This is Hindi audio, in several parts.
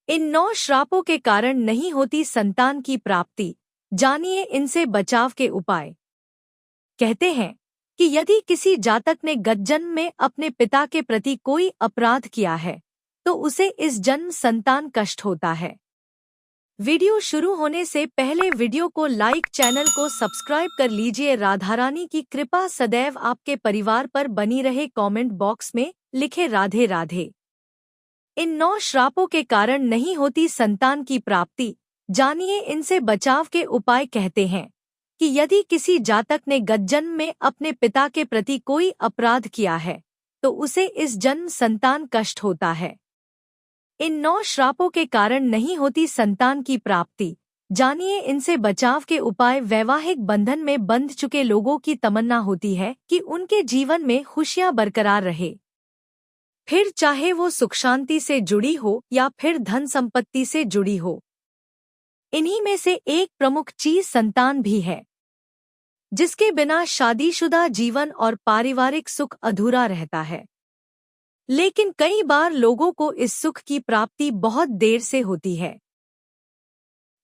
इन 9 श्रापों के कारण नहीं होती संतान की प्राप्ति, जानिए इनसे बचाव के उपाय। कहते हैं कि यदि किसी जातक ने गत जन्म में अपने पिता के प्रति कोई अपराध किया है तो उसे इस जन्म संतान कष्ट होता है। वीडियो शुरू होने से पहले वीडियो को लाइक, चैनल को सब्सक्राइब कर लीजिए। राधारानी की कृपा सदैव आपके परिवार पर बनी रहे। कमेंट बॉक्स में लिखे राधे राधे। इन 9 श्रापों के कारण नहीं होती संतान की प्राप्ति, जानिए इनसे बचाव के उपाय। कहते हैं कि यदि किसी जातक ने गत जन्म में अपने पिता के प्रति कोई अपराध किया है तो उसे इस जन्म संतान कष्ट होता है। इन 9 श्रापों के कारण नहीं होती संतान की प्राप्ति, जानिए इनसे बचाव के उपाय। वैवाहिक बंधन में बंध चुके लोगों की तमन्ना होती है कि उनके जीवन में खुशियां बरकरार रहे, फिर चाहे वो सुख शांति से जुड़ी हो या फिर धन संपत्ति से जुड़ी हो। इन्हीं में से एक प्रमुख चीज संतान भी है, जिसके बिना शादीशुदा जीवन और पारिवारिक सुख अधूरा रहता है। लेकिन कई बार लोगों को इस सुख की प्राप्ति बहुत देर से होती है।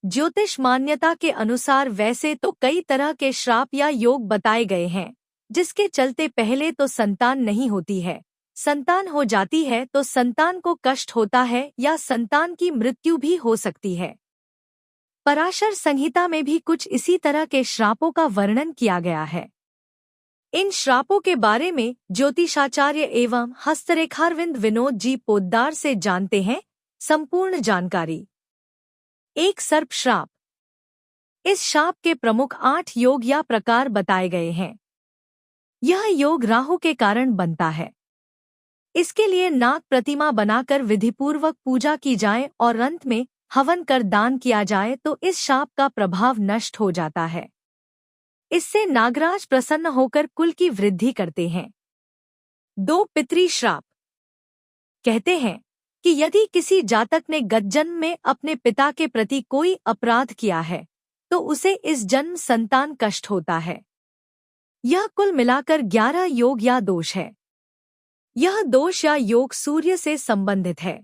ज्योतिष मान्यता के अनुसार वैसे तो कई तरह के श्राप या योग बताए गए हैं, जिसके चलते पहले तो संतान नहीं होती है, संतान हो जाती है तो संतान को कष्ट होता है या संतान की मृत्यु भी हो सकती है। पराशर संहिता में भी कुछ इसी तरह के श्रापों का वर्णन किया गया है। इन श्रापों के बारे में ज्योतिषाचार्य एवं हस्तरेखारविंद विनोद जी पोद्दार से जानते हैं संपूर्ण जानकारी। 1 सर्प श्राप। इस श्राप के प्रमुख 8 योग या प्रकार बताए गए हैं। यह योग राहु के कारण बनता है। इसके लिए नाग प्रतिमा बनाकर विधिपूर्वक पूजा की जाए और अंत में हवन कर दान किया जाए तो इस शाप का प्रभाव नष्ट हो जाता है। इससे नागराज प्रसन्न होकर कुल की वृद्धि करते हैं। 2 पितृ श्राप। कहते हैं कि यदि किसी जातक ने गत जन्म में अपने पिता के प्रति कोई अपराध किया है तो उसे इस जन्म संतान कष्ट होता है। यह कुल मिलाकर 11 योग या दोष है। यह दोष या योग सूर्य से संबंधित है।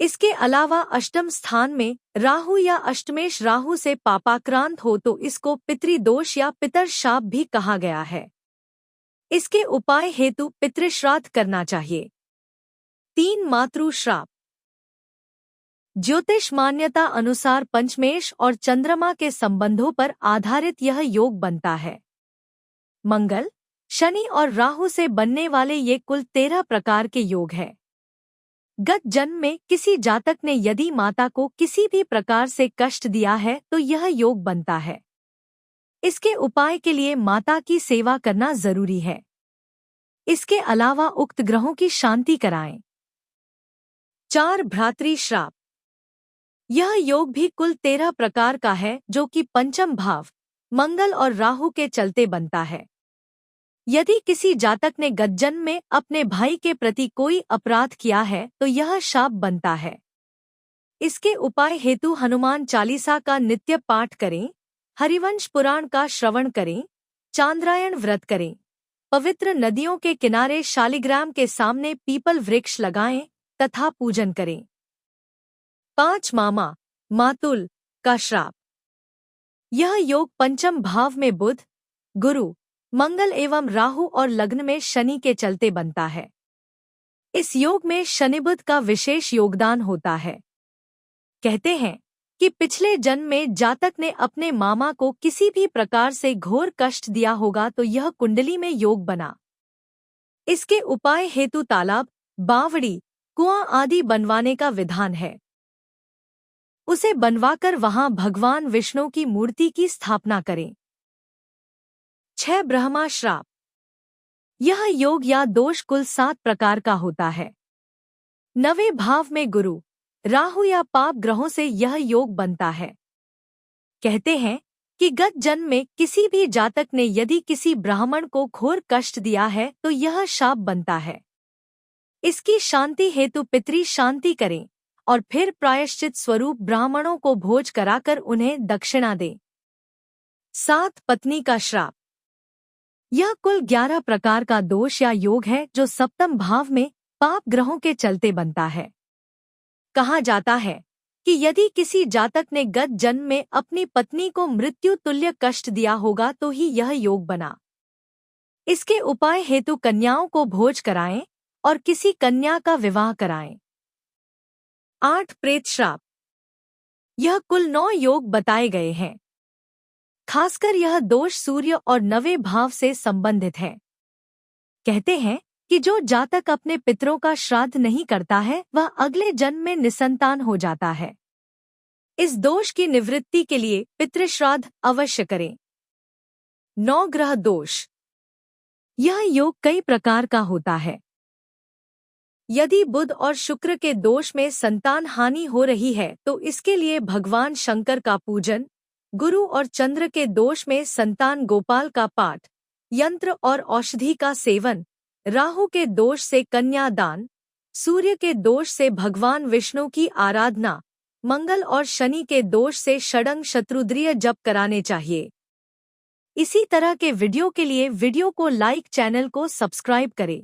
इसके अलावा अष्टम स्थान में राहु या अष्टमेश राहु से पापाक्रांत हो तो इसको पितृदोष या पितर शाप भी कहा गया है। इसके उपाय हेतु पितृश्राद्ध करना चाहिए। 3 मातृ श्राप। ज्योतिष मान्यता अनुसार पंचमेश और चंद्रमा के संबंधों पर आधारित यह योग बनता है। मंगल, शनि और राहु से बनने वाले ये कुल 13 प्रकार के योग हैं। गत जन्म में किसी जातक ने यदि माता को किसी भी प्रकार से कष्ट दिया है तो यह योग बनता है। इसके उपाय के लिए माता की सेवा करना जरूरी है। इसके अलावा उक्त ग्रहों की शांति कराएं। 4 भ्रातृ श्राप। यह योग भी कुल 13 प्रकार का है जो कि पंचम भाव मंगल और राहु के चलते बनता है। यदि किसी जातक ने गत जन्म में अपने भाई के प्रति कोई अपराध किया है तो यह शाप बनता है। इसके उपाय हेतु हनुमान चालीसा का नित्य पाठ करें, हरिवंश पुराण का श्रवण करें, चांद्रायण व्रत करें, पवित्र नदियों के किनारे शालिग्राम के सामने पीपल वृक्ष लगाएं तथा पूजन करें। 5 मामा मातुल का श्राप। यह योग पंचम भाव में बुध, गुरु, मंगल एवं राहु और लग्न में शनि के चलते बनता है। इस योग में शनि बुध का विशेष योगदान होता है। कहते हैं कि पिछले जन्म में जातक ने अपने मामा को किसी भी प्रकार से घोर कष्ट दिया होगा तो यह कुंडली में योग बना। इसके उपाय हेतु तालाब, बावड़ी, कुआं आदि बनवाने का विधान है। उसे बनवाकर वहां भगवान विष्णु की मूर्ति की स्थापना करें। 6 ब्रह्मा श्राप। यह योग या दोष कुल 7 प्रकार का होता है। 9वें भाव में गुरु, राहु या पाप ग्रहों से यह योग बनता है। कहते हैं कि गत जन्म में किसी भी जातक ने यदि किसी ब्राह्मण को घोर कष्ट दिया है तो यह शाप बनता है। इसकी शांति हेतु पितृ शांति करें और फिर प्रायश्चित स्वरूप ब्राह्मणों को भोज कराकर उन्हें दक्षिणा दें। 7 पत्नी का श्राप। यह कुल 11 प्रकार का दोष या योग है जो सप्तम भाव में पाप ग्रहों के चलते बनता है। कहा जाता है कि यदि किसी जातक ने गत जन्म में अपनी पत्नी को मृत्यु तुल्य कष्ट दिया होगा तो ही यह योग बना। इसके उपाय हेतु कन्याओं को भोज कराएं और किसी कन्या का विवाह कराएं। 8 प्रेत श्राप। यह कुल 9 योग बताए गए हैं। खासकर यह दोष सूर्य और 9वें भाव से संबंधित है। कहते हैं कि जो जातक अपने पितरों का श्राद्ध नहीं करता है वह अगले जन्म में निसंतान हो जाता है। इस दोष की निवृत्ति के लिए पितृश्राद्ध अवश्य करें। 9 ग्रह दोष। यह योग कई प्रकार का होता है। यदि बुध और शुक्र के दोष में संतान हानि हो रही है तो इसके लिए भगवान शंकर का पूजन, गुरु और चंद्र के दोष में संतान गोपाल का पाठ, यंत्र और औषधि का सेवन, राहु के दोष से कन्या दान, सूर्य के दोष से भगवान विष्णु की आराधना, मंगल और शनि के दोष से षडंग शत्रुद्रिय जप कराने चाहिए। इसी तरह के वीडियो के लिए वीडियो को लाइक, चैनल को सब्सक्राइब करें।